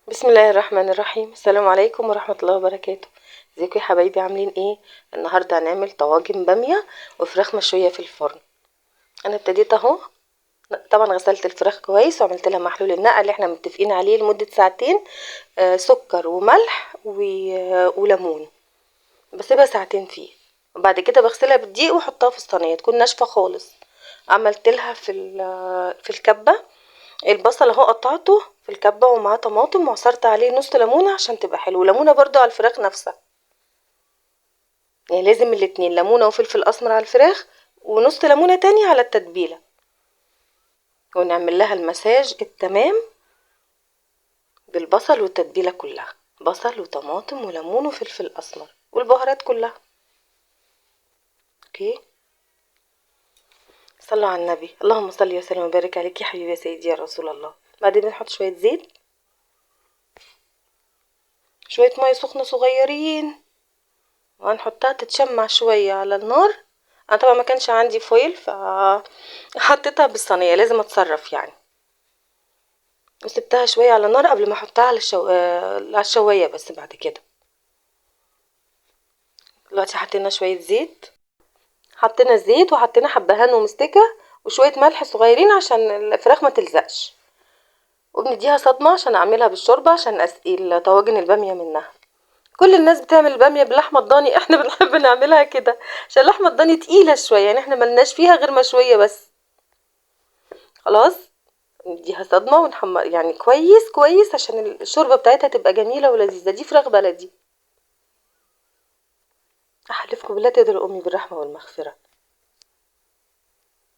بسم الله الرحمن الرحيم. السلام عليكم ورحمة الله وبركاته. ازيكم يا حبايبي، عاملين ايه؟ النهاردة هنعمل طواجن بامية وفراخ مشوية في الفرن. انا ابتديت اهو. طبعا غسلت الفراخ كويس وعملت لها محلول النقع اللي احنا متفقين عليه لمدة ساعتين. سكر وملح وليمون. بسيبها ساعتين فيه، وبعد كده بغسلها بالدقيق واحطها في الصينية تكون ناشفة خالص. عملت لها في الكبة البصل اهو، قطعته في الكبة ومعاه طماطم وعصرت عليه نص ليمونة عشان تبقى حلو، ليمونة برضو على الفراخ نفسها. يعني لازم الاتنين، ليمونة وفلفل اسمر على الفراخ ونص ليمونة تاني على التتبيلة، ونعمل لها المساج التمام بالبصل والتتبيلة كلها، بصل وطماطم وليمون وفلفل اسمر والبهارات كلها. اوكي، صلوا على النبي، اللهم صل وسلم وبارك عليك يا حبيبي يا سيدي يا رسول الله. بعدين بنحط شوية زيت، شوية مية سخنة صغيرين، وهنحطها تتشمع شوية على النار. انا طبعا ما كانش عندي فويل فحطيتها بالصينية، لازم اتصرف يعني. وسبتها شوية على النار قبل ما احطها على الشواية. بس بعد كده دلوقتي حطينا شوية زيت، حطينا زيت وحطينا حبهان ومستكة وشوية ملح صغيرين عشان الفراخ ما تلزقش، وبنديها صدمة عشان اعملها بالشوربة عشان اسقي طواجن البامية منها. كل الناس بتعمل البامية باللحمة الضاني، احنا بنحب نعملها كده عشان اللحمة الضاني تقيلة شوية، يعني احنا ملناش فيها غير مشوية بس. خلاص، نديها صدمة ونحمر يعني كويس كويس عشان الشوربة بتاعتها تبقى جميلة ولذيذة. دي فراخ بلدي، احلفكم بالله تقدر امي بالرحمة والمغفرة.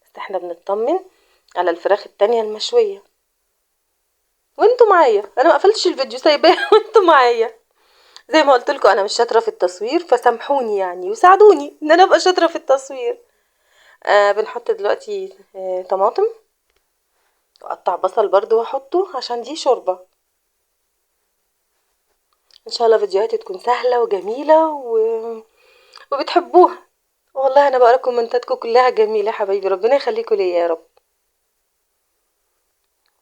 بس احنا بنطمن على الفراخ التانية المشوية وانتوا معايا. انا ما قفلتش الفيديو سايباه وانتوا معايا. زي ما قلت لكم انا مش شاطرة في التصوير، فسامحوني يعني وساعدوني ان انا ابقى شاطرة في التصوير. بنحط دلوقتي طماطم، واقطع بصل برضو واحطه عشان دي شوربة. ان شاء الله فيديوهاتي تكون سهلة وجميلة وبتحبوها. والله انا بقرا كومنتاتكم كلها جميلة يا حبايبي، ربنا يخليكم ليا يا رب.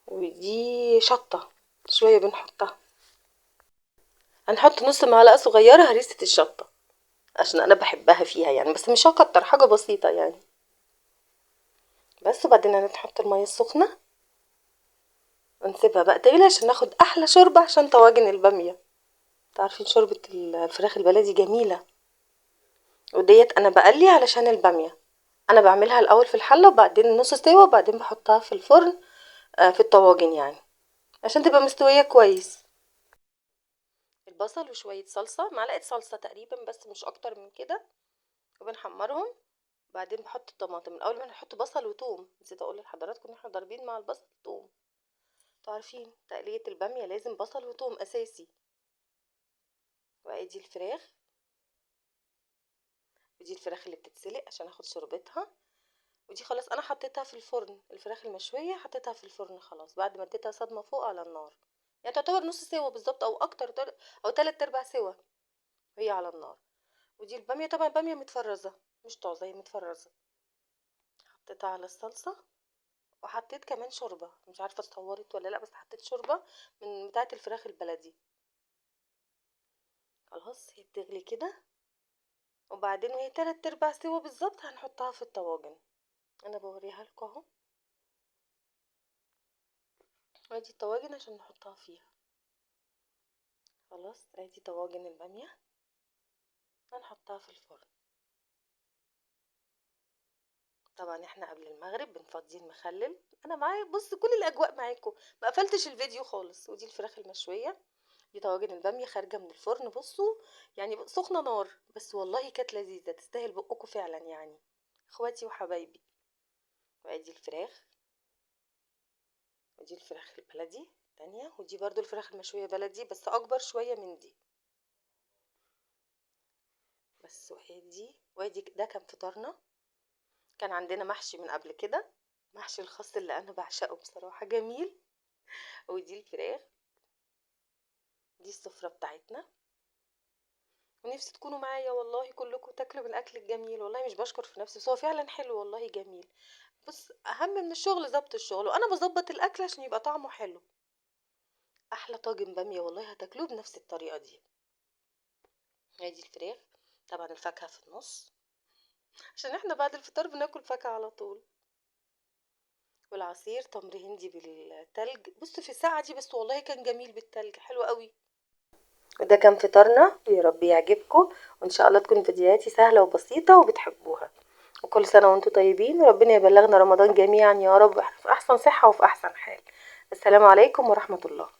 ودي شطة شوية بنحطها، هنحط نص معلقة صغيرة هريسة الشطة عشان انا بحبها فيها يعني، بس مش هكتر، حاجة بسيطة يعني بس. وبعدين هنحط المية السخنة ونسيبها بقى تغلي عشان ناخد احلى شوربة عشان طواجن البامية. تعرفين شوربة الفراخ البلدي جميلة، وديت انا بقلي علشان البامية. انا بعملها الاول في الحلة وبعدين نص سوا وبعدين بحطها في الفرن، في الطواجن يعني عشان تبقى مستوية كويس. البصل وشوية صلصة، معلقة صلصة تقريبا بس مش اكتر من كده، وبنحمرهم. بعدين بحط الطماطم الاول، ما نحط بصل وتوم، نسيت اقول لحضراتكم ان احنا ضاربين مع البصل توم. عارفين تقلية البامية لازم بصل وتوم اساسي. وادي الفراخ، ودي الفراخ اللي بتتسلق عشان اخد شربتها. ودي خلاص انا حطيتها في الفرن، الفراخ المشوية حطيتها في الفرن خلاص بعد ما اديتها صدمة فوق على النار. يعني تعتبر نص سوا بالظبط او اكتر، او 3/4 سوا هي على النار. ودي البامية، طبعا بامية متفرزة مش طازة، هي متفرزة. حطيتها على الصلصة، وحطيت كمان شوربة، مش عارفة اتصورت ولا لا، بس حطيت شوربة من بتاعة الفراخ البلدي. خلاص هي بتغلي كده، وبعدين وهي 3/4 سوا بالظبط هنحطها في الطواجن. انا بوريها لكم اهو، ادي الطواجن عشان نحطها فيها. خلاص ادي طواجن البامية هنحطها في الفرن. طبعا احنا قبل المغرب بنفضي المخلل. انا معايا بص كل الاجواء معاكم، ما قفلتش الفيديو خالص. ودي الفراخ المشويه، دي طواجن الباميه خارجه من الفرن بصوا، يعني سخنه نار بس والله كانت لذيذه تستاهل بقكم فعلا يعني، اخواتي وحبايبي. وادي الفراخ، ودي الفراخ البلدي تانية، ودي برضو الفراخ المشويه بلدي بس اكبر شويه من دي. بس وادي ده كان فطارنا. كان عندنا محشي من قبل كده، محشي الخاص اللي انا بعشقه بصراحه، جميل. ودي الفراخ، دي السفرة بتاعتنا. ونفسي تكونوا معايا والله كلكم تاكلوا من الاكل الجميل. والله مش بشكر في نفسي بس هو فعلا حلو والله جميل. بص اهم من الشغل ضبط الشغل، وانا بظبط الاكل عشان يبقى طعمه حلو. احلى طاجن باميه والله هتاكلوه بنفس الطريقه دي. ادي الفراخ، طبعا الفاكهه في النص عشان احنا بعد الفطار بناكل فاكهه على طول، والعصير تمر هندي بالتلج. بص في الساعه دي بس والله كان جميل بالتلج، حلو قوي. وده كان فطارنا، يا رب يعجبكم، وان شاء الله تكون فيديوهاتي سهله وبسيطه وبتحبوها. وكل سنه وانتم طيبين، وربنا يبلغنا رمضان جميعا يا رب في احسن صحه وفي احسن حال. السلام عليكم ورحمه الله.